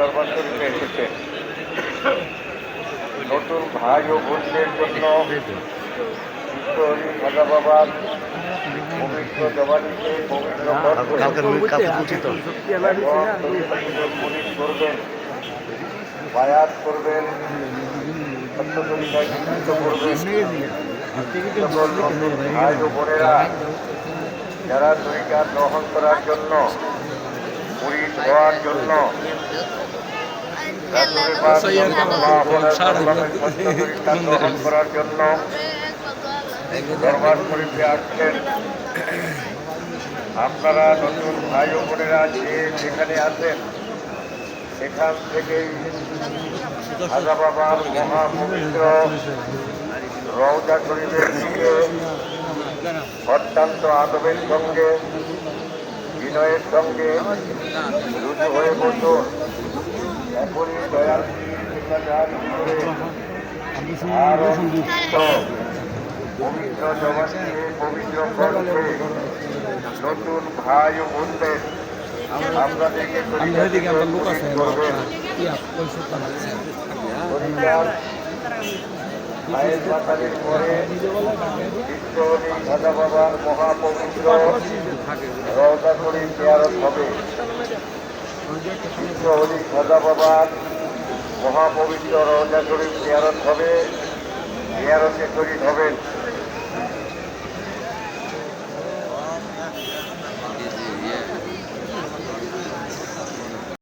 দরবার শরীফে এসেছেন। নতুন ভাই ও বোনদের জন্য খাজা বাবার পবিত্র জবানিতে পবিত্র করবেন, বায়াত করবেন, ভাই ও বোনেরা যারা তরিকা গ্রহণ করার জন্য, মুরিদ হওয়ার জন্য গ্রহণ করার জন্য দরবার শরীফে আসছেন। আপনারা নতুন ভাই ও বোনেরা যে যেখানে আছেন সেখান থেকেই খাজা বাবার মহাপবিত্র রওজা শরীফের দিকে অত্যন্ত আদবের সঙ্গে, বিনয়ের সঙ্গে রুজু হয়ে বসুন। এখনই দয়াল পবিত্র জগৎকে পবিত্র কণ্ঠে নতুন ভাই ও বোনদের আপনাদেরকে করবেন। মায়ের মাতালের পরে খাজা বাবার মহাপবিত্র রওজা শরীফ জিয়ারত হবে। খাজা বাবার মহাপবিত্র রওজা শরীফ জিয়ারত হবে, জিয়ারতে শরীফ হবেন।